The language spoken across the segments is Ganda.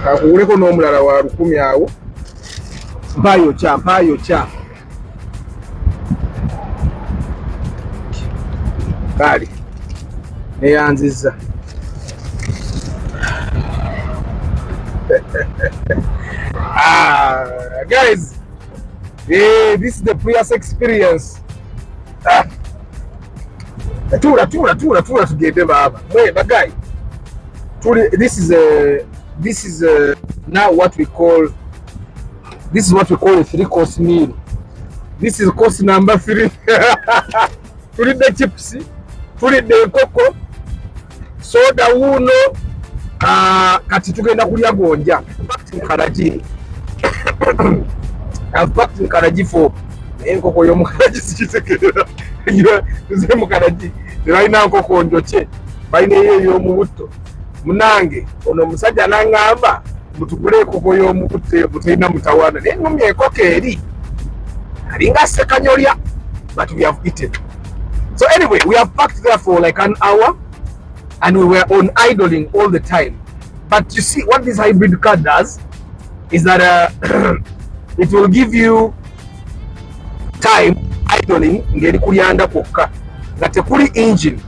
kakuguleko n'omulala wa 10 awo mpayo cha kali neyanziza guys, this is the Prius experience. Tura tugende baba. But guy, this is now what we call a 3-course meal. This is course number 3. Tuli the chips, tuli the cocoa, soda uno, kati tugenda kulya gonja. Karaji. I've packed in Karaji for enkoko yo mukaraji sikisekera. Tuze mukaraji. Right now nkoko njoche. Baine yo mubuto. Munange ono musajja nangamba mutugule enkoko yo mubute butena mutawana. Ne ngumye enkoko eri. Alinga sekanyolya, but we have eaten. So anyway, we have packed there for like an hour and we were on idling all the time. But you see what this hybrid car does is that it will give you time idling ngeri kulyanda kokka nga tekuli engine.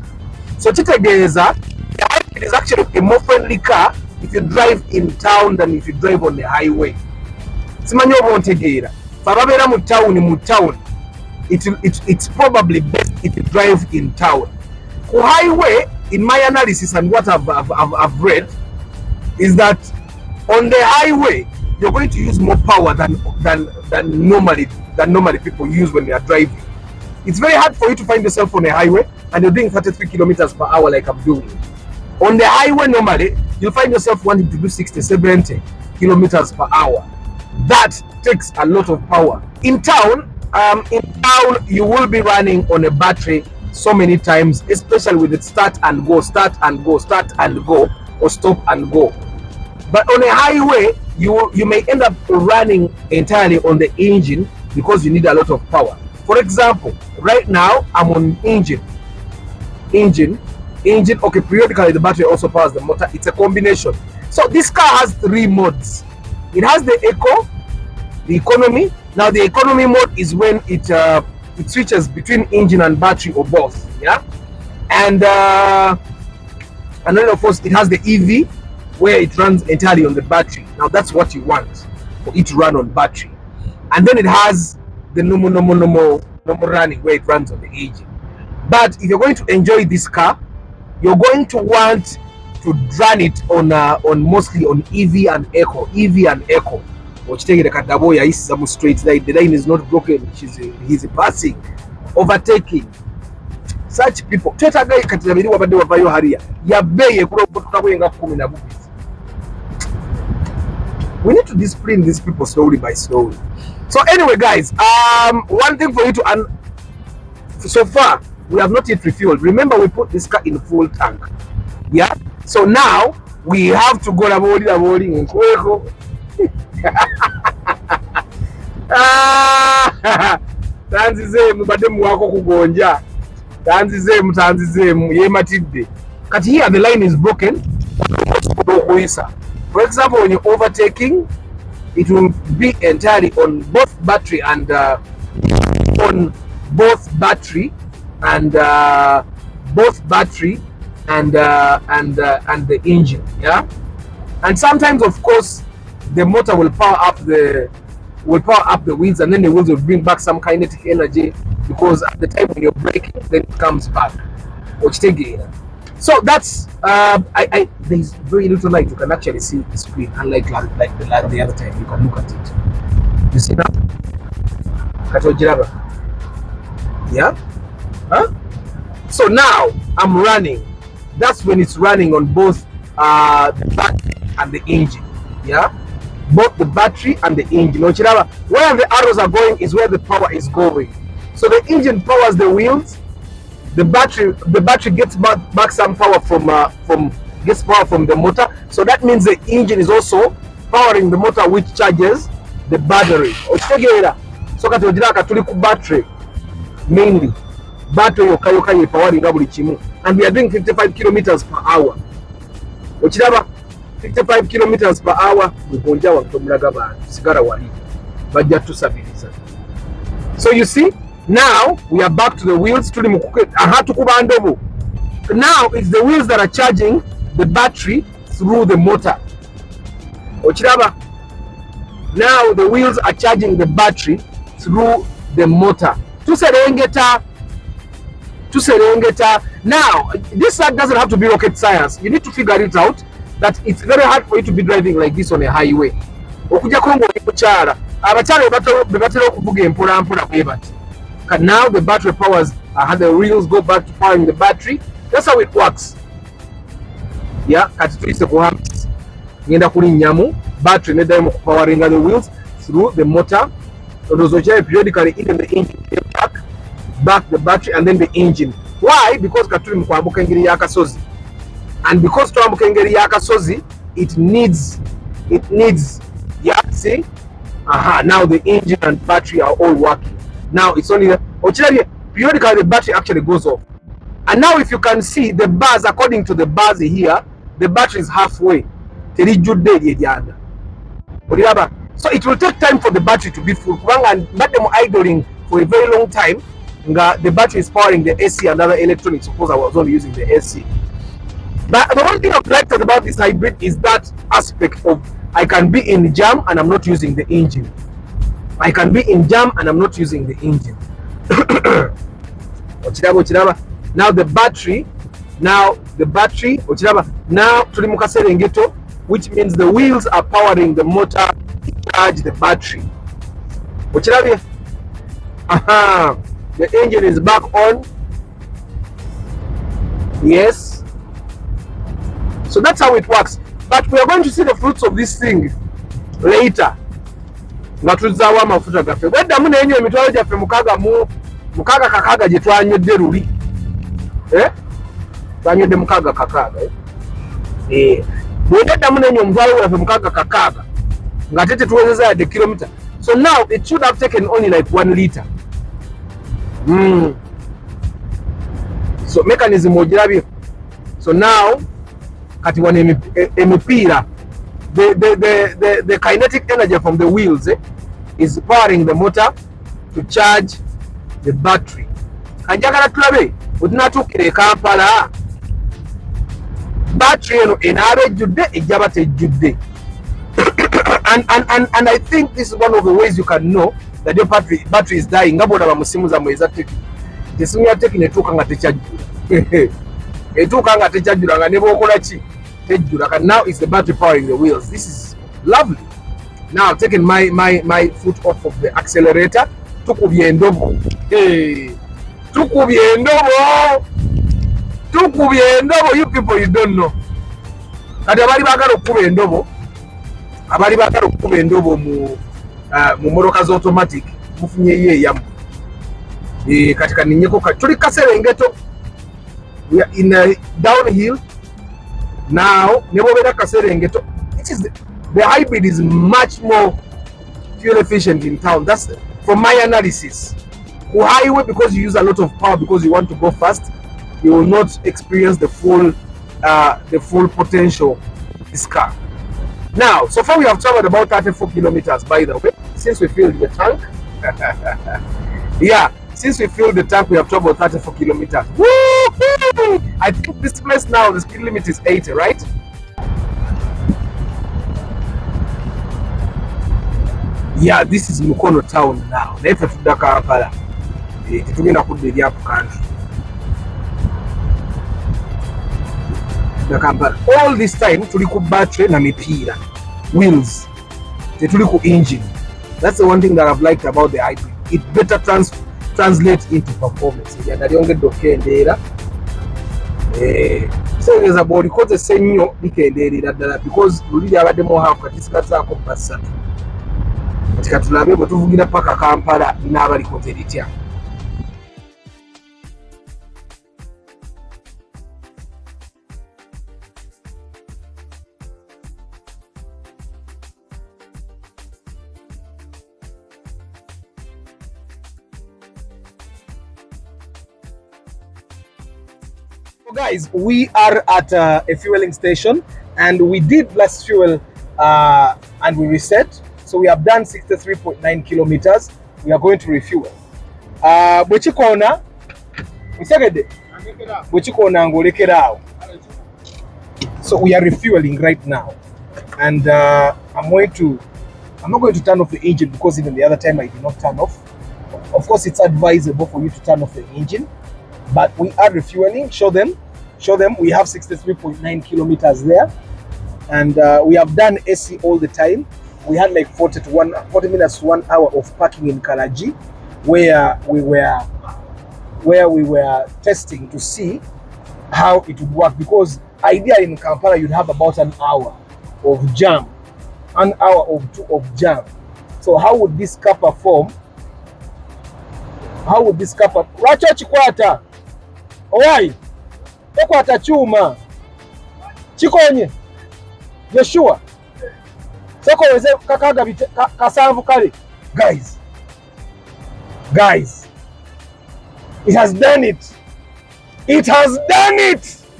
So kitegeeza the hybrid is actually a more friendly car if you drive in town than if you drive on the highway. Simanyi oba ontegeera fababeera mu town it's probably best if you drive in town. Ku highway, in my analysis and what I've read, is that on the highway you're going to use more power than normally people use when they are driving. It's very hard for you to find yourself on a highway and you're doing 33 kilometers per hour like I'm doing. On the highway normally you'll find yourself wanting to do 60-70 kilometers per hour. That takes a lot of power. In town you will be running on a battery so many times, especially with it start and go, or stop and go. But on a highway, you may end up running entirely on the engine because you need a lot of power. For example, right now I'm on engine. Okay, periodically the battery also powers the motor. It's a combination. So this car has 3 modes. It has the eco, the economy. Now the economy mode is when it switches between engine and battery or both. Yeah, and then of course it has the EV where it runs entirely on the battery. Now that's what you want, for it to run on battery. And then it has the normal running where it runs on the engine. But if you're going to enjoy this car, you're going to want to run it on mostly on EV and eco. Which take the Kadaboya is some straight line. The line is not broken. He's passing, overtaking. Such people. Teta guy katirabiri wabade wavayo haria. Yabeye kuro kutawenga 10 bubi. We need to discipline these people slowly by slowly. So anyway, guys, one thing for you to so far we have not yet refueled. Remember, we put this car in full tank. Yeah. So now we have to go avoiding and go. Tanzizemu bademu wako kugonja. Tanzizemu yematidde. Kati here the line is broken. For example, when you're overtaking, it will be entirely on both battery and the engine. Yeah, and sometimes of course the motor will power up the wheels, and then the wheels will bring back some kinetic energy, because at the time when you're braking, then it comes back. So that's there's very little light. You can actually see the screen, unlike the other time. You can look at it. You see now? Yeah? Huh? So now I'm running. That's when it's running on both the battery and the engine. Yeah? Both the battery and the engine. Where the arrows are going is where the power is going. So the engine powers the wheels. The battery gets back some power from the motor. So that means the engine is also powering the motor, which charges the battery. So tuli ku battery mainly. Battery powering buli kimu, and we are doing 55 kilometers per hour. 55 kilometers per hour bwegonja watomulaga bantu sigara wali bajja tusabiriza. So you see, now we are back to the wheels. Tukuba ndobo. Now it's the wheels that are charging the battery through the motor. Ochiraba. Now the wheels are charging the battery through the motor. Tuserengeta. Now, this doesn't have to be rocket science. You need to figure it out that it's very hard for you to be driving like this on a highway. Okuja kongo kuchara. Abachara bebatero kuvuga empola mpola kwebati. Now the battery powers, the wheels go back to powering the battery. That's how it works. Yeah, kati tuise kuhamsi. Ngenda kuli nyamu, battery ne demo powering the wheels through the motor. Those periodically in the engine back the battery and then the engine. Why? Because katuli mkwambuka engeri ya kasozi. And because twambuka engeri ya kasozi, it needs, yeah, see? Now the engine and battery are all working. Now it's only, periodically the battery actually goes off. And now if you can see the bars, according to the bars here, the battery is halfway. So it will take time for the battery to be full. And let them idling for a very long time. The battery is powering the AC and other electronics. Suppose I was only using the AC. But the one thing I've liked about this hybrid is that aspect of I can be in jam and I'm not using the engine. I can be in jam and I'm not using the engine. Now the battery, now tuli mukaserengeto, which means the wheels are powering the motor to charge the battery. The engine is back on. Yes. So that's how it works. But we are going to see the fruits of this thing later. Ngatuzawa mafuta gafe. Weda muna enyo emitwalo jaffe mukaga kakaga je twanywedde luli. Twanywedde mukaga kakaga. Weda muna enyo omutwalo jaffe mukaga kakaga. Ngatete tuwezeza ya de kilometer. So now it should have taken only like 1 liter. So mechanism ogirabye. So now kati wana emipira, the kinetic energy from the wheels is powering the motor to charge the battery. Kanjagala tulabe utunatukire Kampala battery eno enabe judde ejaba tejudde. And I think this is one of the ways you can know that your battery is dying. Ngabona bamusimu za mweza teki. Tesimu ya teki netuka nga techajura. Etuka nga techajura nga nebo okola ki? Tejura. Now it's the battery powering the wheels. This is lovely. Now I've taken my foot off of the accelerator. Tukubye endobo. Tukubye endobo. You people, you don't know. Kati abali bagala okukuba endobo. Abali bagala okukuba endobo mu motoka za automatic mufunye ye yamu. Katika ninyeko tuli kaserengeto. We are in a downhill now. Nebo bera kaserengeto. It is the hybrid is much more fuel efficient in town. That's from my analysis. Ku highway, because you use a lot of power because you want to go fast, you will not experience the full potential of this car. Now, so far we have traveled about 34 kilometers, by the way, since we filled the tank. Yeah, since we filled the tank, we have traveled 34 kilometers. Woo-hoo! I think this place now, the speed limit is 80, right? Yeah, this is Mukono town now. Nefe tuda Kampala. Titugenda kudde lya country. Kampala. All this time tuli ku battery na mipira, wheels, tuli ku engine. That's the one thing that I've liked about the hybrid. It better translates into performance. Ya naliongeddde okukendeera. Seereza bw'olikozesa ennyo likendeerera ddala because luli lyabaddemu half kati sigazaako basatu. Kati katulabe bwe tuvugira paka Kampala n'abalikoze litya. So guys, we are at a fueling station and we did last fuel and we reset. So we have done 63.9 kilometers. We are going to refuel. Bwechikona, so we are refueling right now. And I'm not going to turn off the engine because even the other time I did not turn off. Of course, it's advisable for you to turn off the engine, but we are refueling. Show them. We have 63.9 kilometers there, and we have done AC all the time. We had like 40 minutes to 1 hour of parking in Karaji, where we were testing to see how it would work. Because idea in Kampala you'd have about an hour of jam, an hour or two of jam. So how would this car perform? Racha chikwata owai tokwata chuma chikonye Yeshua soko weze kakaga kasanvu kale. Guys, it has done it.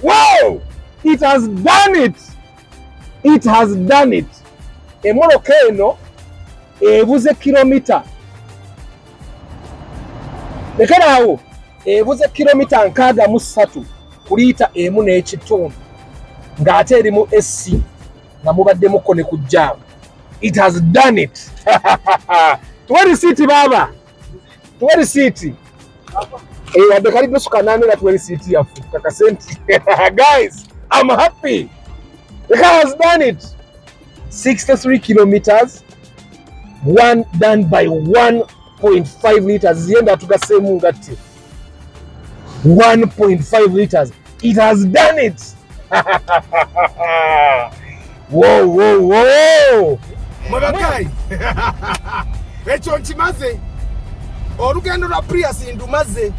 Wow, it has done it. Emoroka eno ebuze kilomita lekerawo ebuze kilomita 63 kulita emu n'ekitundu ng'ate erimu SC nga mubadde mukone ku jam. It has done it. Tuwe risiti baba, tuwe risiti wadde kalibu sukanane na tuwe risiti yafu kakasenti. Guys, I'm happy. The car has done it. 63 kilometers, one done by 1.5 liters. Zienda tukasemu ngati 1.5 liters. It has done it. Whoa. Mwabakai. Echo nchimaze. Orugendo la Prius indumaze.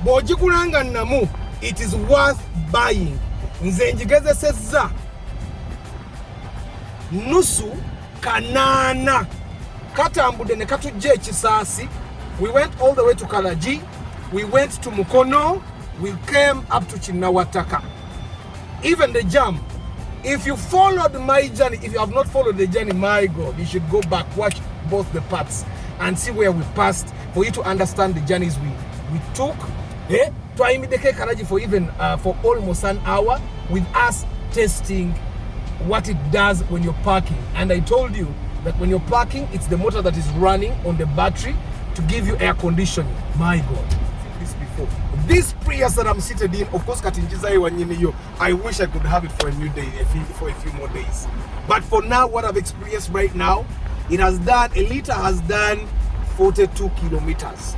Bojikulanga namu. It is worth buying. Nze njigeze seza. Nusu kanana. Katambude ne katuje ekisasi. We went all the way to Karaji. We went to Mukono. We came up to Chinawataka. Even the jam. If you followed my journey, if you have not followed the journey, my God, you should go back, watch both the parts and see where we passed for you to understand the journeys we took. Twaimideke Karaji for even for almost an hour with us testing what it does when you're parking. And I told you that when you're parking, it's the motor that is running on the battery to give you air conditioning. My God. This before. This Prius that I'm seated in, of course, I wish I could have it for a new day, for a few more days. But for now, what I've experienced right now, a liter has done 42 kilometers.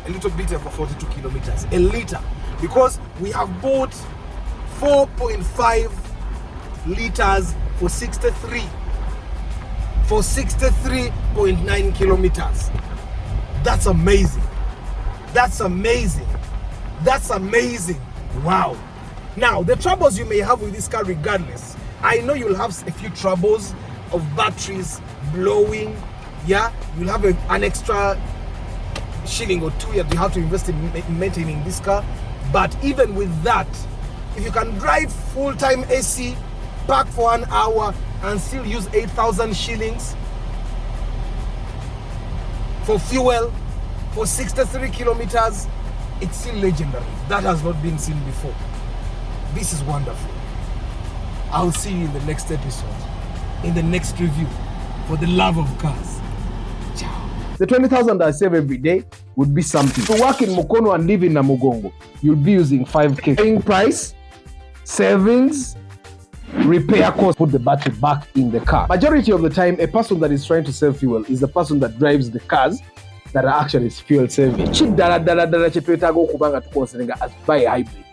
A little bit over 42 kilometers. A liter. Because we have bought 4.5 liters for 63.9 kilometers. That's amazing. Wow. Now, the troubles you may have with this car regardless, I know you'll have a few troubles of batteries blowing. Yeah, you'll have an extra shilling or two that you have to invest in maintaining this car. But even with that, if you can drive full-time AC, park for an hour and still use 8,000 shillings for fuel for 63 kilometers, it's still legendary. That has not been seen before. This is wonderful. I'll see you in the next episode, in the next review, for the love of cars. Ciao. The 20,000 I save every day would be something. To work in Mukono and live in Namugongo, you'll be using 5K. Paying price, savings, repair cost, put the battery back in the car. Majority of the time, a person that is trying to save fuel is the person that drives the cars that are actually fuel saving. Chidala chepeta go kubanga to consider as buy a hybrid.